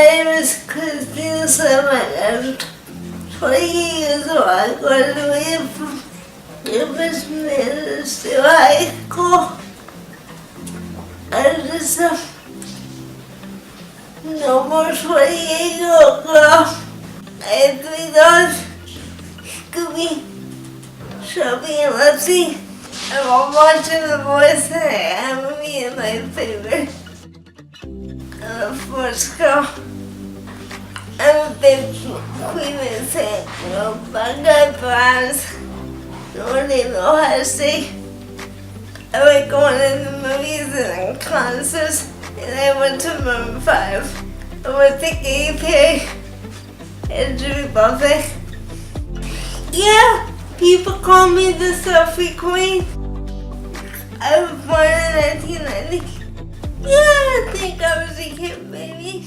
name is Kristina Sliman. I'm 20 years old. I graduated from University to high school. I just no more 28-year-old girl. I had 3 dogs, Scooby, Shelby, and Lexi. I'm watching The Voice and I have me in my favorite. I'm a first girl. I'm a big Queen and Saint. My grandparents don't even know how to say. I like going to the movies and concerts, and I went to Maroon 5. I went to Gay Pay and Jimmy Buffett. Yeah, people call me the selfie queen. I was born in 1990. Yeah, I think I was a kid baby.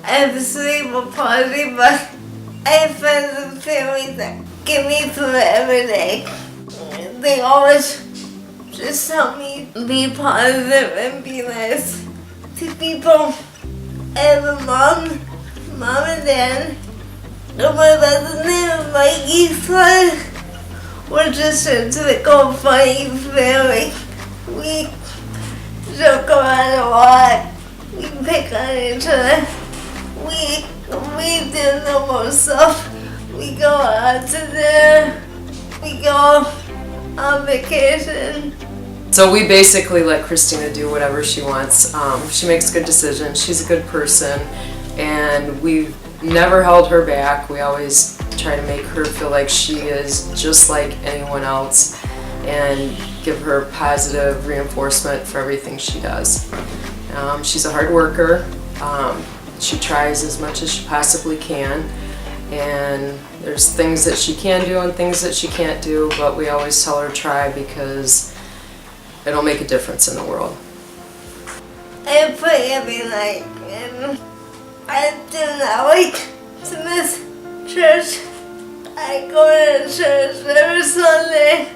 I have a cerebral palsy, but I have friends and family that get me through it every day. They always just help me be positive and be nice to people. I have a mom and dad. And my brother's name is Mikey, so we're just into the go funny family. We joke around a lot. We pick on each other. We do normal stuff. We go out to dinner. We go on vacation. So we basically let Kristina do whatever she wants. She makes good decisions. She's a good person, and we've never held her back. We always try to make her feel like she is just like anyone else and give her positive reinforcement for everything she does. She's a hard worker. She tries as much as she possibly can, and there's things that she can do and things that she can't do, but we always tell her try because it'll make a difference in the world. I pray every night, and I do not like to miss church. I go to church every Sunday.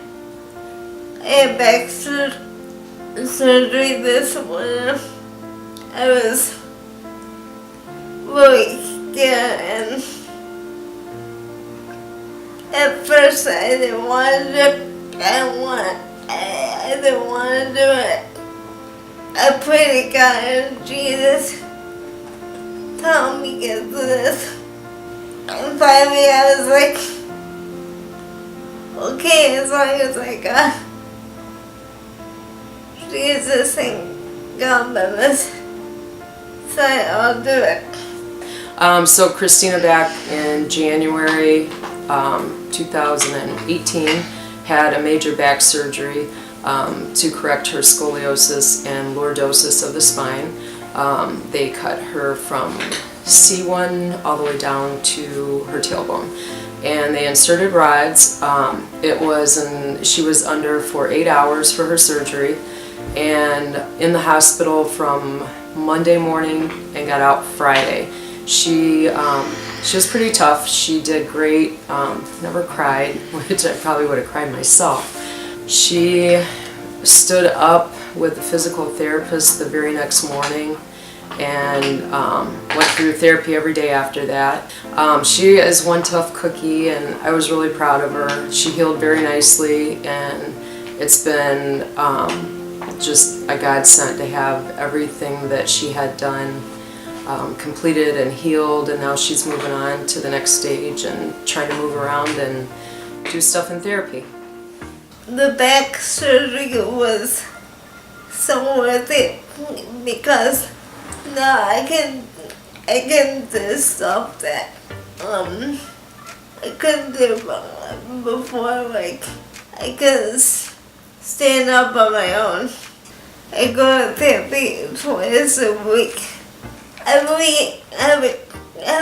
I had back surgery this morning. I was really scared, and at first I didn't want to do it. I didn't want to do it. I pray to God and Jesus, tell me to get through this. And finally I was like, okay, as long as I got Jesus and God by this side, I'll do it. So Kristina, back in January 2018, had a major back surgery to correct her scoliosis and lordosis of the spine. They cut her from C1 all the way down to her tailbone, and they inserted rods. She was under for 8 hours for her surgery, and in the hospital from Monday morning and got out Friday. She was pretty tough. She did great. Never cried, which I probably would have cried myself. She stood up with the physical therapist the very next morning and went through therapy every day after that. She is one tough cookie, and I was really proud of her. She healed very nicely, and it's been just a godsend to have everything that she had done completed and healed, and now she's moving on to the next stage and trying to move around and do stuff in therapy. The back surgery was so worth it because now I can do stuff that I couldn't do before. Like I can stand up on my own. I go to therapy twice a week. I really have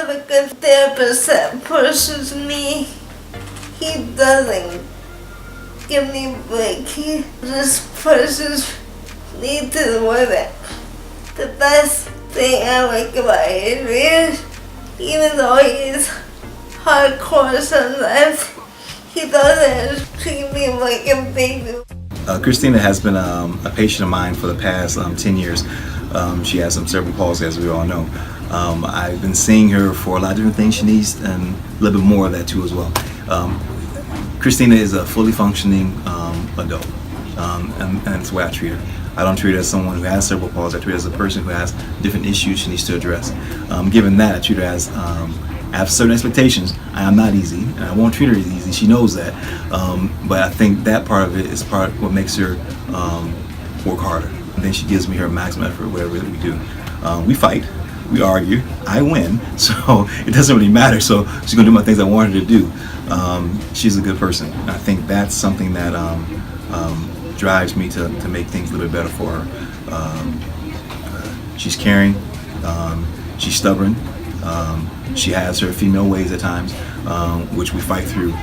a good therapist that pushes me. He doesn't give me a break. He just pushes me to the limit. The best thing I like about Adrian, even though he's hardcore sometimes, he doesn't treat me like a baby. Kristina has been a patient of mine for the past 10 years. She has some cerebral palsy, as we all know. I've been seeing her for a lot of different things she needs, and a little bit more of that too as well. Kristina is a fully functioning adult, and that's the way I treat her. I don't treat her as someone who has cerebral palsy. I treat her as a person who has different issues she needs to address. Given that, I treat her as I have certain expectations. I am not easy, and I won't treat her as easy. She knows that, but I think that part of it is part what makes her work harder. And then she gives me her maximum effort, whatever that we do. We fight, we argue, I win, so it doesn't really matter. So she's gonna do my things I want her to do. She's a good person. I think that's something that drives me to make things a little bit better for her. She's caring, she's stubborn, she has her female ways at times, which we fight through,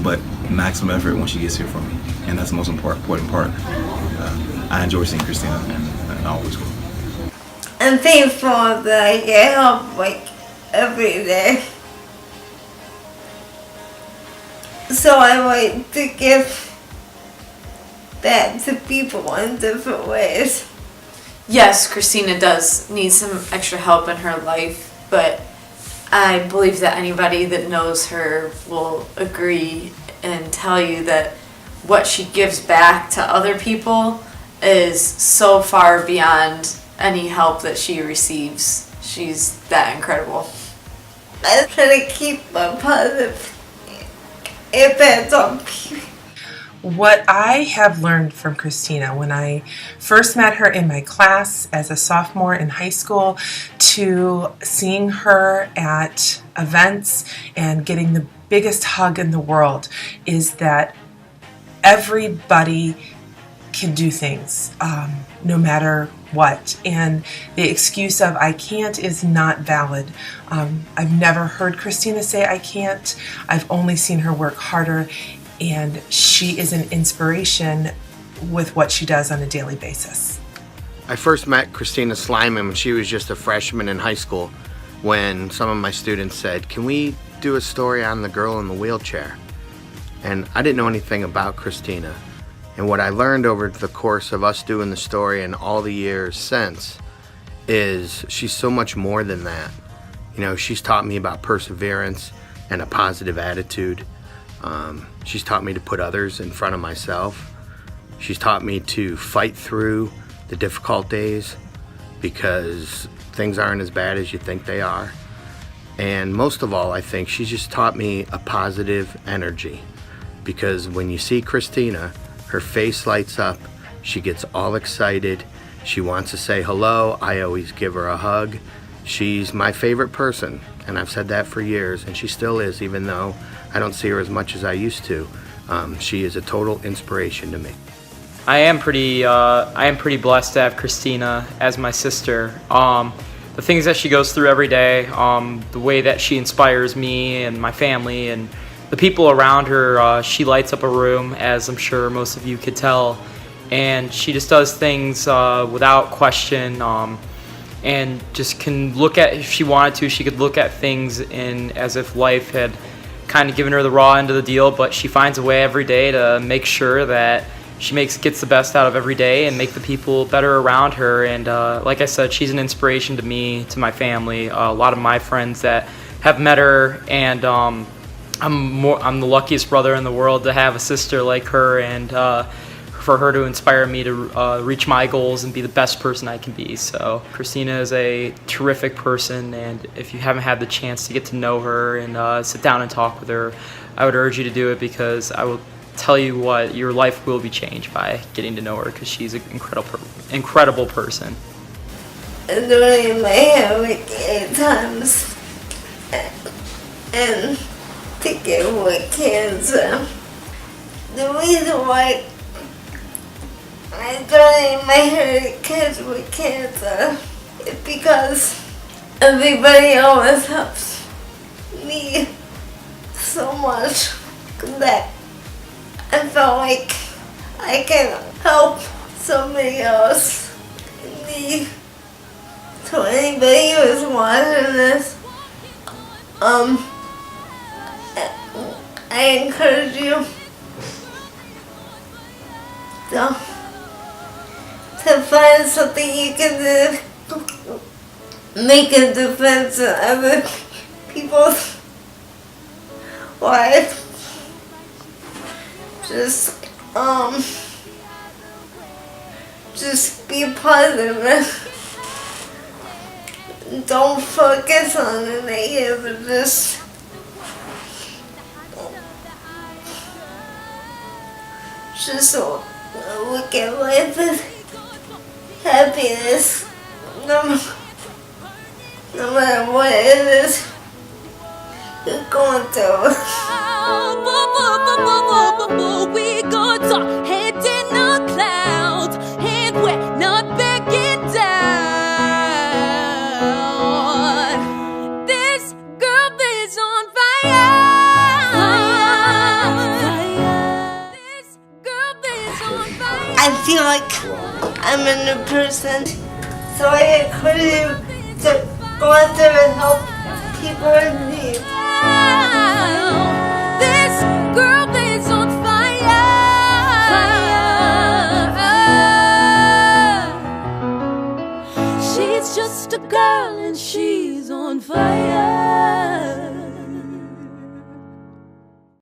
but maximum effort when she gets here for me, and that's the most important part. I enjoy seeing Kristina, and I always will. I'm thankful that I get help like every day. So I like to give back to people in different ways. Yes, Kristina does need some extra help in her life, but I believe that anybody that knows her will agree and tell you that what she gives back to other people is so far beyond any help that she receives. She's that incredible. I try to keep a positive impact on people. What I have learned from Kristina when I first met her in my class as a sophomore in high school to seeing her at events and getting the biggest hug in the world is that everybody can do things, no matter what. And the excuse of I can't is not valid. I've never heard Kristina say I can't. I've only seen her work harder, and she is an inspiration with what she does on a daily basis. I first met Kristina Sliman when she was just a freshman in high school, when some of my students said, "Can we do a story on the girl in the wheelchair?" And I didn't know anything about Kristina. And what I learned over the course of us doing the story and all the years since is she's so much more than that. You know, she's taught me about perseverance and a positive attitude. She's taught me to put others in front of myself. She's taught me to fight through the difficult days because things aren't as bad as you think they are. And most of all, I think she's just taught me a positive energy, because when you see Kristina, her face lights up, she gets all excited, she wants to say hello, I always give her a hug. She's my favorite person, and I've said that for years, and she still is, even though I don't see her as much as I used to. She is a total inspiration to me. I am pretty blessed to have Kristina as my sister. The things that she goes through every day, the way that she inspires me and my family and the people around her, she lights up a room, as I'm sure most of you could tell, and she just does things without question, and just can look at, if she wanted to, she could look at things in as if life had kind of given her the raw end of the deal, but she finds a way every day to make sure that she gets the best out of every day and make the people better around her. And like I said, she's an inspiration to me, to my family, a lot of my friends that have met her, and I'm the luckiest brother in the world to have a sister like her, and for her to inspire me to reach my goals and be the best person I can be. So Kristina is a terrific person, and if you haven't had the chance to get to know her and sit down and talk with her, I would urge you to do it, because I will tell you what, your life will be changed by getting to know her, because she's an incredible person. I'm doing my hair like 8 times and taking with cancer. The reason why I'm doing my hair kids with cancer is because everybody always helps me so much that I felt like I can help somebody else in need. So anybody who's watching this, I encourage you to find something you can do make a difference in other people's lives. Just be positive. Don't focus on the negative. Just look at life as happiness. No matter what it is you're going through. We go to head in the clouds, and we're not backing down. This girl is on fire. This girl is on fire. I feel like I'm a new person, so I encourage you to go out there and help people in need. This girl is on fire. She's just a girl and she's on fire.